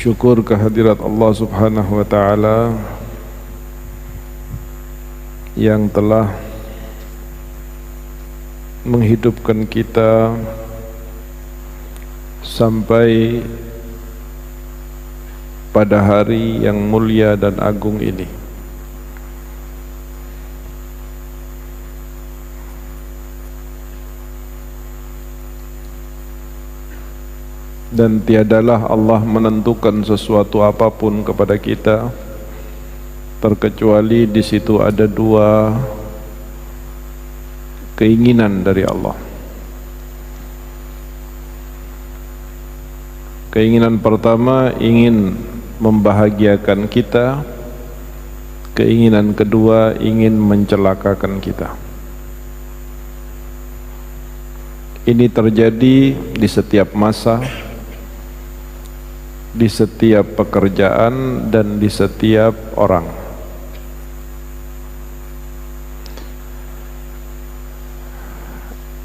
Syukur kehadirat Allah Subhanahu wa ta'ala yang telah menghidupkan kita sampai pada hari yang mulia dan agung ini. Dan tiadalah Allah menentukan sesuatu apapun kepada kita terkecuali di situ ada dua keinginan dari Allah. Keinginan pertama ingin membahagiakan kita, keinginan kedua ingin mencelakakan kita. Ini terjadi di setiap masa, di setiap pekerjaan, dan di setiap orang.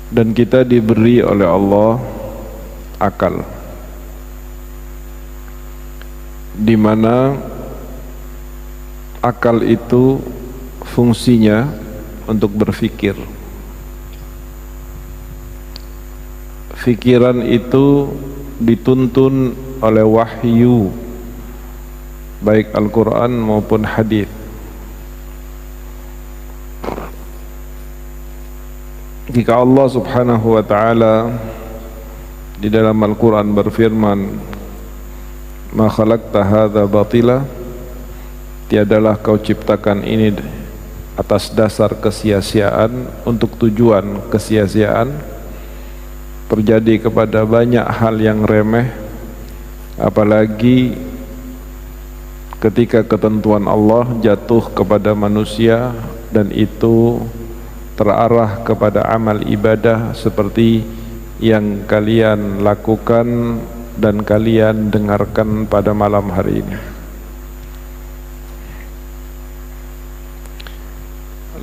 Dan kita diberi oleh Allah akal, di mana akal itu fungsinya untuk berpikir. Pikiran itu dituntun oleh wahyu, baik Al-Quran maupun hadis. Jika Allah Subhanahu wa ta'ala di dalam Al-Quran berfirman, "Ma khalaqta hadza batila," tiadalah kau ciptakan ini atas dasar kesia-siaan, untuk tujuan kesia-siaan. Terjadi kepada banyak hal yang remeh, apalagi ketika ketentuan Allah jatuh kepada manusia dan itu terarah kepada amal ibadah seperti yang kalian lakukan dan kalian dengarkan pada malam hari ini.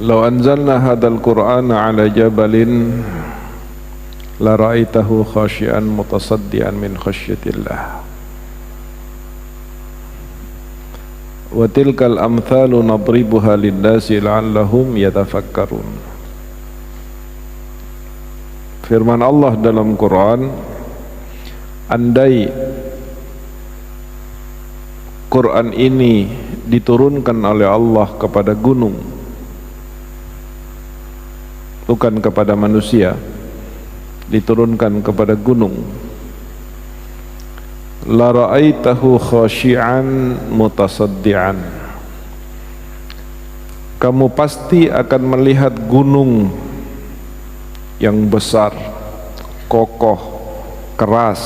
Law anzalna hadzal qur'ana 'ala jabalin la ra'aitahu khashi'an mutasaddian min khasyatillah. Wa tilkal amthalu nadribuha lin-nasi la'allahum yatafakkarun. Firman Allah dalam Quran, andai Quran ini diturunkan oleh Allah kepada gunung, bukan kepada manusia, diturunkan kepada gunung, la ra'aitahu khashi'an mutasaddian, kamu pasti akan melihat gunung yang besar, kokoh, keras,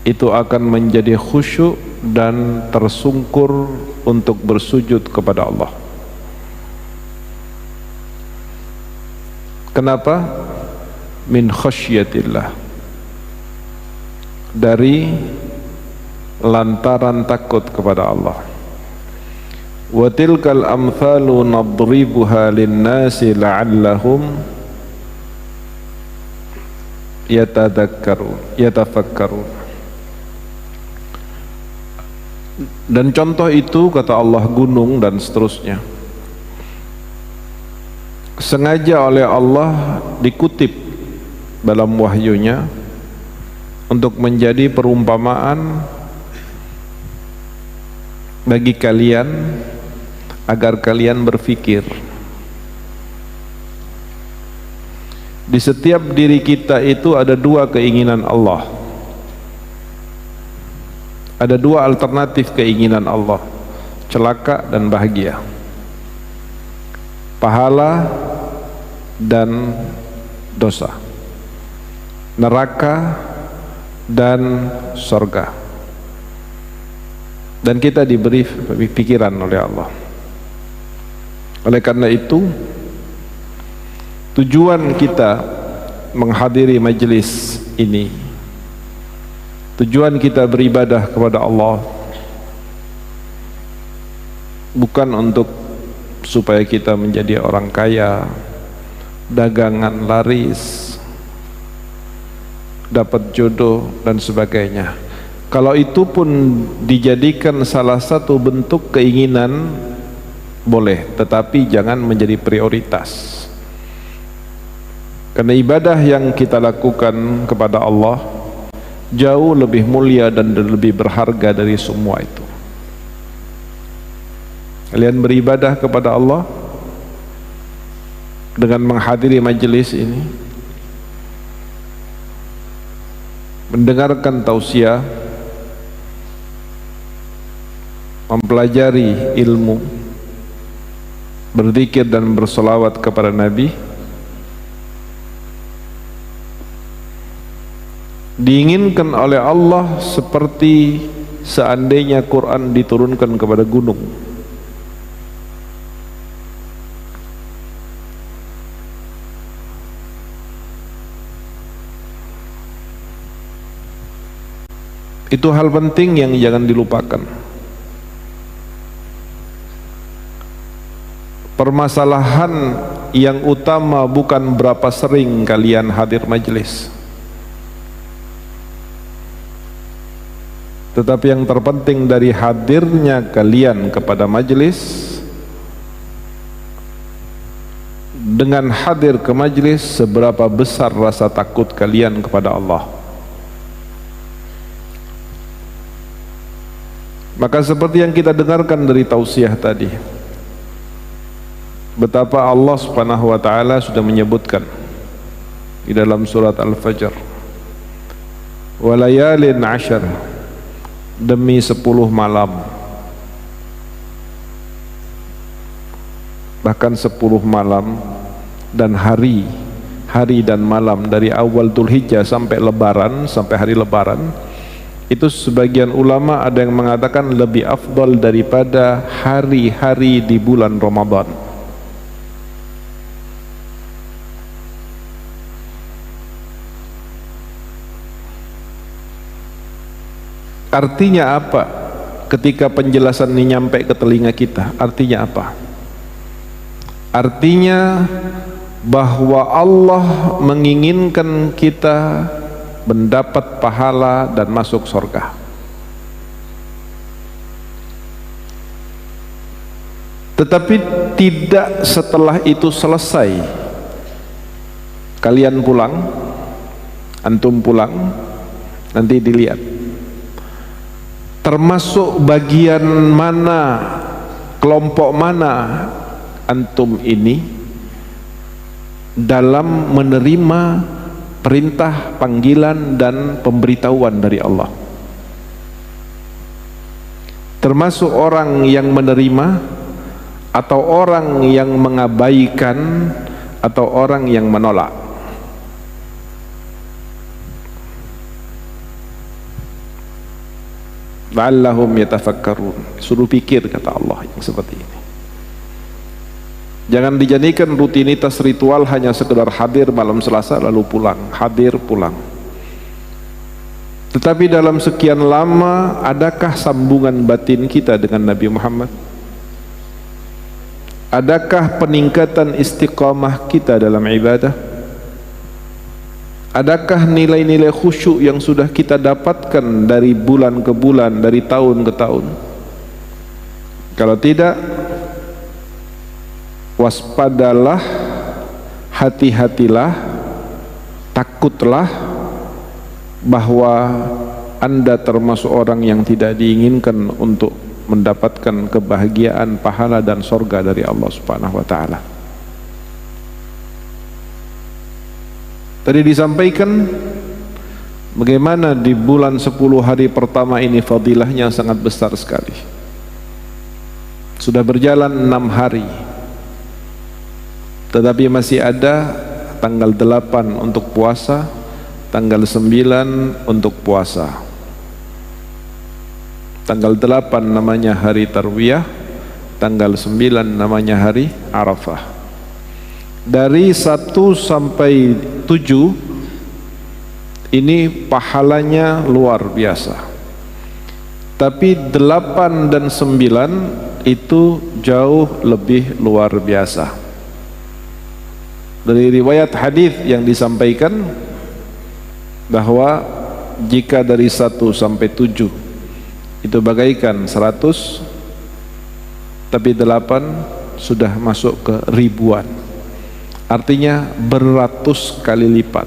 itu akan menjadi khusyuk dan tersungkur untuk bersujud kepada Allah. Kenapa? Min khasyatillah, dari lantaran takut kepada Allah. Wa tilkal amthalu nadribuha lin-nasi la'allahum yatafakkarun. Dan contoh itu, kata Allah, gunung dan seterusnya, sengaja oleh Allah dikutip dalam wahyunya untuk menjadi perumpamaan bagi kalian agar kalian berpikir. Di setiap diri kita itu ada dua keinginan Allah, ada dua alternatif keinginan Allah, celaka dan bahagia, pahala dan dosa, neraka dan surga. Dan kita diberi pikiran oleh Allah. Oleh karena itu, tujuan kita menghadiri majelis ini, tujuan kita beribadah kepada Allah, bukan untuk supaya kita menjadi orang kaya, dagangan laris, dapat jodoh dan sebagainya. Kalau itu pun dijadikan salah satu bentuk keinginan, boleh, tetapi jangan menjadi prioritas. Karena ibadah yang kita lakukan kepada Allah jauh lebih mulia dan lebih berharga dari semua itu. Kalian beribadah kepada Allah dengan menghadiri majelis ini, mendengarkan tausiah, mempelajari ilmu, berzikir dan bersolawat kepada Nabi, diinginkan oleh Allah seperti seandainya Quran diturunkan kepada gunung. Itu hal penting yang jangan dilupakan. Permasalahan yang utama bukan berapa sering kalian hadir majelis, tetapi yang terpenting dari hadirnya kalian kepada majelis, dengan hadir ke majelis seberapa besar rasa takut kalian kepada Allah. Maka seperti yang kita dengarkan dari tausiah tadi, betapa Allah Subhanahu wa taala sudah menyebutkan di dalam surat Al-Fajr, walayalin ashar, demi 10 malam, bahkan 10 malam dan hari dan malam dari awal Dzulhijjah sampai lebaran, sampai hari lebaran. Itu sebagian ulama ada yang mengatakan lebih afdal daripada hari-hari di bulan Ramadan. Artinya apa? Ketika penjelasan ini nyampe ke telinga kita, artinya apa? Artinya bahwa Allah menginginkan kita mendapat pahala dan masuk surga. Tetapi tidak setelah itu selesai kalian pulang, antum pulang, nanti dilihat termasuk bagian mana, kelompok mana antum ini dalam menerima perintah, panggilan dan pemberitahuan dari Allah. Termasuk orang yang menerima atau orang yang mengabaikan atau orang yang menolak. La'allahum yatafakkarun. Suruh pikir, kata Allah, yang seperti ini. Jangan dijadikan rutinitas ritual hanya sekedar hadir malam Selasa lalu pulang, hadir pulang. Tetapi dalam sekian lama, adakah sambungan batin kita dengan Nabi Muhammad? Adakah peningkatan istiqamah kita dalam ibadah? Adakah nilai-nilai khusyuk yang sudah kita dapatkan dari bulan ke bulan, dari tahun ke tahun? Kalau tidak, waspadalah, hati-hatilah, takutlah bahwa Anda termasuk orang yang tidak diinginkan untuk mendapatkan kebahagiaan, pahala dan sorga dari Allah Subhanahu wa ta'ala. Tadi disampaikan bagaimana di bulan 10 hari pertama ini fadilahnya sangat besar sekali. Sudah berjalan 6 hari, tetapi masih ada tanggal 8 untuk puasa, tanggal 9 untuk puasa. Tanggal 8 namanya hari Tarwiyah, tanggal 9 namanya hari Arafah. Dari 1 sampai 7 ini pahalanya luar biasa. Tapi 8 dan 9 itu jauh lebih luar biasa. Dari riwayat hadis yang disampaikan bahwa jika dari 1 sampai 7 itu bagaikan 100, tapi 8 sudah masuk ke ribuan, artinya beratus kali lipat.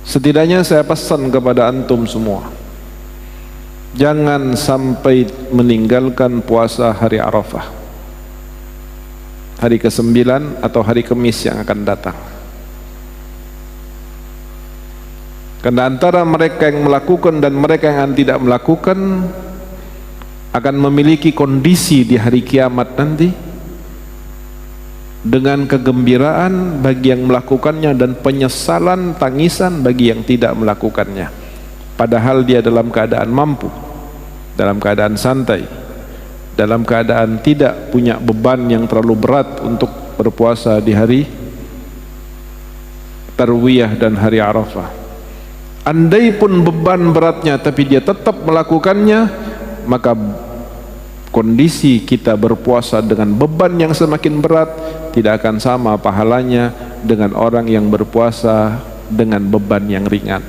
Setidaknya saya pesan kepada antum semua, jangan sampai meninggalkan puasa hari Arafah, hari ke-9 atau hari Kamis yang akan datang. Karena antara mereka yang melakukan dan mereka yang tidak melakukan akan memiliki kondisi di hari kiamat nanti dengan kegembiraan bagi yang melakukannya dan penyesalan, tangisan bagi yang tidak melakukannya, padahal dia dalam keadaan mampu, dalam keadaan santai, dalam keadaan tidak punya beban yang terlalu berat untuk berpuasa di hari Tarwiyah dan hari Arafah. Andai pun beban beratnya tapi dia tetap melakukannya, maka kondisi kita berpuasa dengan beban yang semakin berat tidak akan sama pahalanya dengan orang yang berpuasa dengan beban yang ringan.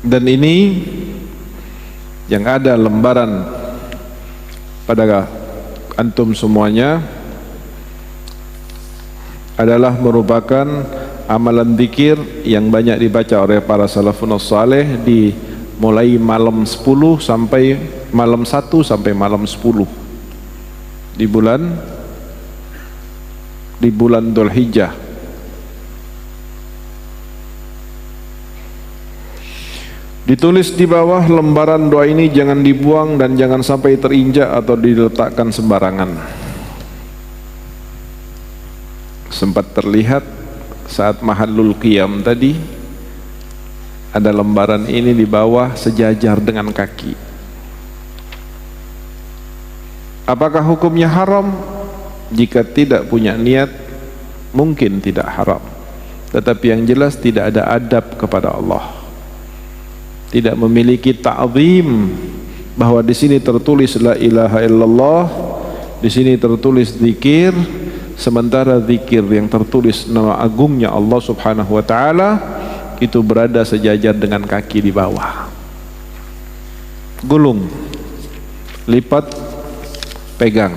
Dan ini yang ada lembaran pada antum semuanya adalah merupakan amalan zikir yang banyak dibaca oleh para salafun saleh di mulai malam 10 sampai malam 1 sampai malam 10 di bulan Dzulhijjah. Ditulis di bawah lembaran doa ini, jangan dibuang dan jangan sampai terinjak atau diletakkan sembarangan. Sempat terlihat saat mahallul qiyam tadi ada lembaran ini di bawah sejajar dengan kaki. Apakah hukumnya haram? Jika tidak punya niat mungkin tidak haram, tetapi yang jelas tidak ada adab kepada Allah, tidak memiliki ta'zim, bahwa di sini tertulis la ilaha illallah, di sini tertulis zikir, sementara zikir yang tertulis nama agungnya Allah subhanahu wa ta'ala itu berada sejajar dengan kaki di bawah. Gulung, lipat, pegang.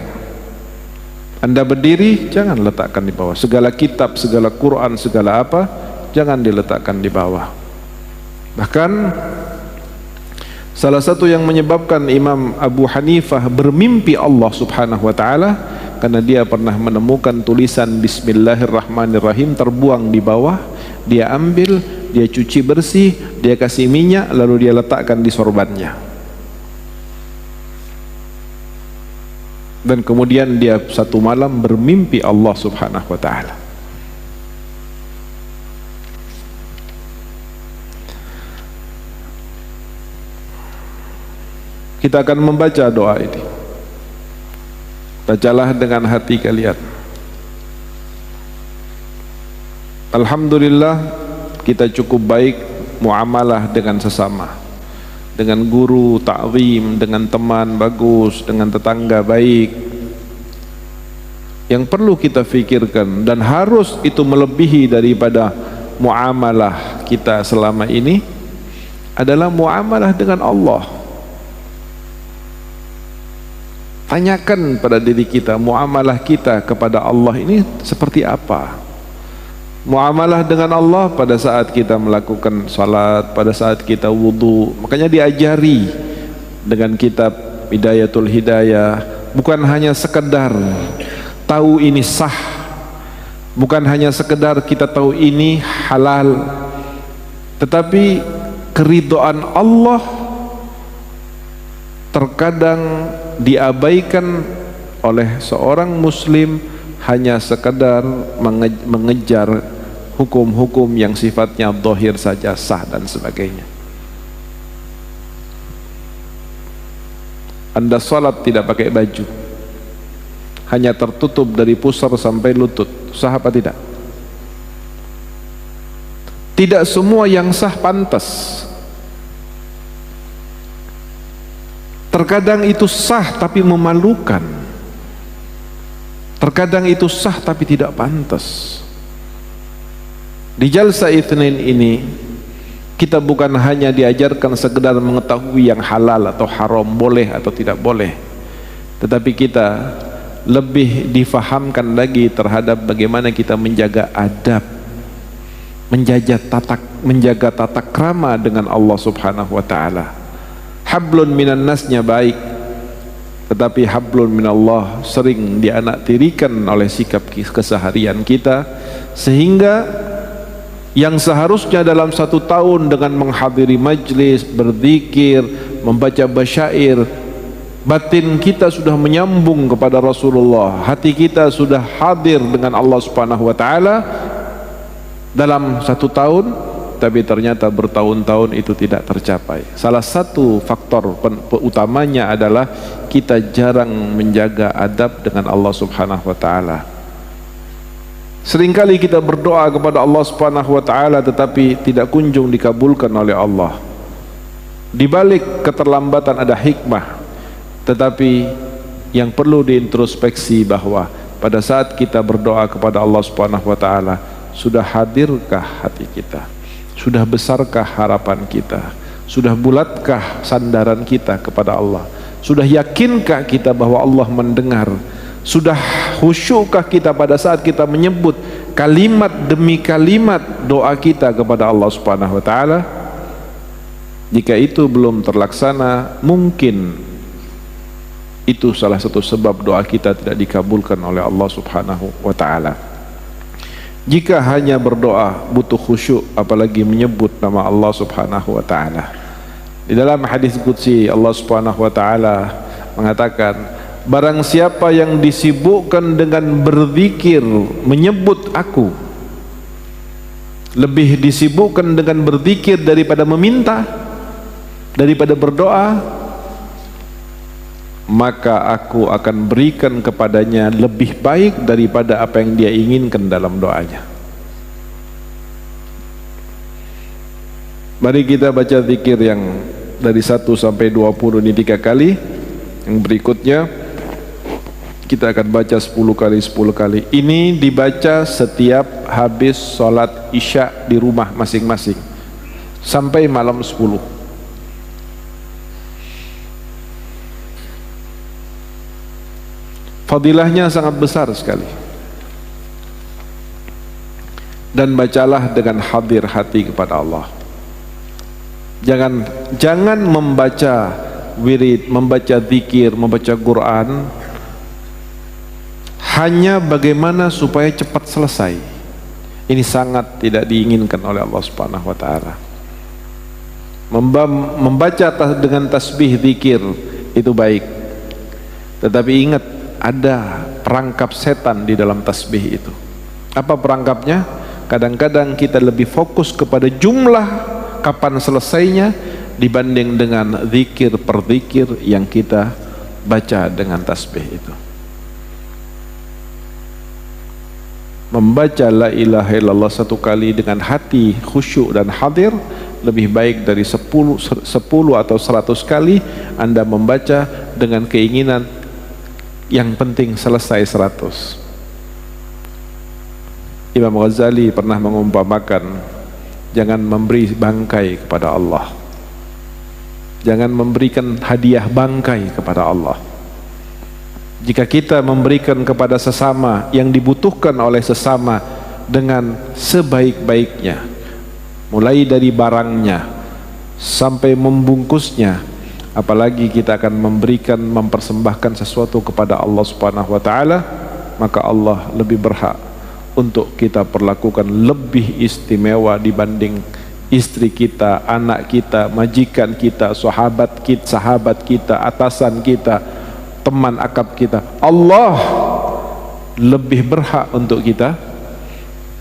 Anda berdiri, jangan letakkan di bawah. Segala kitab, segala Quran, segala apa, jangan diletakkan di bawah. Bahkan salah satu yang menyebabkan Imam Abu Hanifah bermimpi Allah subhanahu wa ta'ala karena dia pernah menemukan tulisan Bismillahirrahmanirrahim terbuang di bawah. Dia ambil, dia cuci bersih, dia kasih minyak, lalu dia letakkan di sorbannya. Dan kemudian dia satu malam bermimpi Allah subhanahu wa ta'ala. Kita akan membaca doa ini. Bacalah dengan hati kalian. Alhamdulillah, kita cukup baik muamalah dengan sesama, dengan guru ta'zim, dengan teman bagus, dengan tetangga baik. Yang perlu kita fikirkan dan harus itu melebihi daripada muamalah kita selama ini adalah muamalah dengan Allah. Tanyakan pada diri kita, muamalah kita kepada Allah ini seperti apa? Muamalah dengan Allah pada saat kita melakukan salat, pada saat kita wudu. Makanya diajari dengan kitab Hidayatul Hidayah, bukan hanya sekedar tahu ini sah, bukan hanya sekedar kita tahu ini halal, tetapi keridhaan Allah terkadang diabaikan oleh seorang muslim hanya sekedar mengejar hukum-hukum yang sifatnya zahir saja, sah dan sebagainya. Anda salat tidak pakai baju, hanya tertutup dari pusar sampai lutut, sah apa tidak? Tidak semua yang sah pantas. Terkadang itu sah tapi memalukan. Terkadang itu sah tapi tidak pantas. Di jalsa Itsnin ini kita bukan hanya diajarkan sekedar mengetahui yang halal atau haram, boleh atau tidak boleh, tetapi kita lebih difahamkan lagi terhadap bagaimana kita menjaga adab, menjaga tata krama dengan Allah Subhanahu wa taala. Hablun minan nasnya baik, tetapi hablun minallah sering dianaktirikan oleh sikap keseharian kita, sehingga yang seharusnya dalam 1 tahun dengan menghadiri majlis, berzikir, membaca basyair, batin kita sudah menyambung kepada Rasulullah, hati kita sudah hadir dengan Allah Subhanahu wa taala dalam 1 tahun, tapi ternyata bertahun-tahun itu tidak tercapai. Salah satu faktor utamanya adalah kita jarang menjaga adab dengan Allah Subhanahu wa taala. Seringkali kita berdoa kepada Allah Subhanahu wa taala tetapi tidak kunjung dikabulkan oleh Allah. Di balik keterlambatan ada hikmah, tetapi yang perlu diintrospeksi bahwa pada saat kita berdoa kepada Allah Subhanahu wa taala, sudah hadirkah hati kita? Sudah besarkah harapan kita? Sudah bulatkah sandaran kita kepada Allah? Sudah yakinkah kita bahwa Allah mendengar? Sudah khusyukkah kita pada saat kita menyebut kalimat demi kalimat doa kita kepada Allah Subhanahu wa taala? Jika itu belum terlaksana, mungkin itu salah satu sebab doa kita tidak dikabulkan oleh Allah Subhanahu wa taala. Jika hanya berdoa butuh khusyuk, apalagi menyebut nama Allah Subhanahu wa taala. Di dalam hadis qudsi Allah Subhanahu wa taala mengatakan, barang siapa yang disibukkan dengan berzikir, menyebut aku, lebih disibukkan dengan berzikir daripada meminta, daripada berdoa, maka aku akan berikan kepadanya lebih baik daripada apa yang dia inginkan dalam doanya. Mari kita baca zikir yang dari 1 sampai 20 ini 3 kali. Yang berikutnya kita akan baca 10 kali 10 kali. Ini dibaca setiap habis sholat isya di rumah masing-masing sampai malam 10. Fadilahnya sangat besar sekali. Dan bacalah dengan hadir hati kepada Allah. Jangan membaca wirid, membaca zikir, membaca Quran hanya bagaimana supaya cepat selesai. Ini sangat tidak diinginkan oleh Allah Subhanahu wa taala. Membaca dengan tasbih zikir itu baik, tetapi ingat ada perangkap setan di dalam tasbih itu. Apa perangkapnya? Kadang-kadang kita lebih fokus kepada jumlah kapan selesainya dibanding dengan zikir per zikir yang kita baca dengan tasbih itu. Membaca la ilaha illallah 1 kali dengan hati khusyuk dan hadir lebih baik dari 10 atau 100 kali Anda membaca dengan keinginan yang penting selesai 100. Imam Ghazali pernah mengumpamakan, jangan memberi bangkai kepada Allah, jangan memberikan hadiah bangkai kepada Allah. Jika kita memberikan kepada sesama yang dibutuhkan oleh sesama dengan sebaik-baiknya, mulai dari barangnya sampai membungkusnya, apalagi kita akan mempersembahkan sesuatu kepada Allah Subhanahu wa taala, maka Allah lebih berhak untuk kita perlakukan lebih istimewa dibanding istri kita, anak kita, majikan kita, sahabat kita, atasan kita, teman akab kita. Allah lebih berhak untuk kita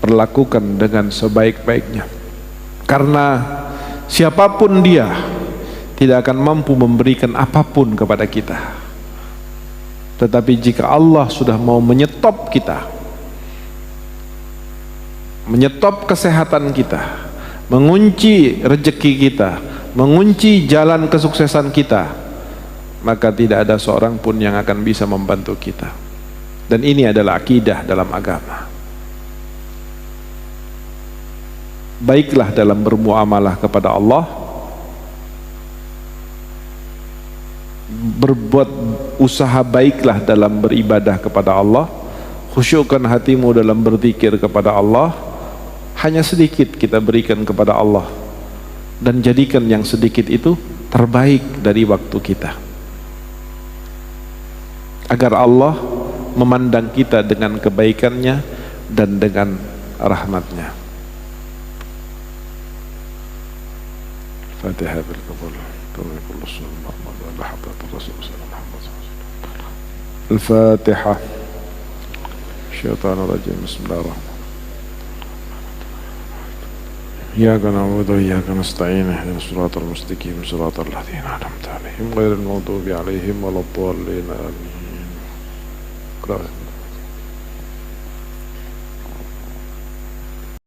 perlakukan dengan sebaik-baiknya, karena siapapun dia tidak akan mampu memberikan apapun kepada kita. Tetapi jika Allah sudah mau menyetop kita, menyetop kesehatan kita, mengunci rezeki kita, mengunci jalan kesuksesan kita, maka tidak ada seorang pun yang akan bisa membantu kita. Dan ini adalah akidah dalam agama. Baiklah dalam bermuamalah kepada Allah, berbuat usaha baiklah dalam beribadah kepada Allah, khusyukkan hatimu dalam berzikir kepada Allah. Hanya sedikit kita berikan kepada Allah, dan jadikan yang sedikit itu terbaik dari waktu kita, agar Allah memandang kita dengan kebaikannya dan dengan rahmatnya. Fatihah bil qabul. Al-Fatihah. Syaitanir rajim. Bismillahirrahmanirrahim. إياك نعبد وإياك نستعين اهدنا الصراط المستقيم صراط الذين أنعمت عليهم غير المغضوب عليهم ولا الضالين آمين.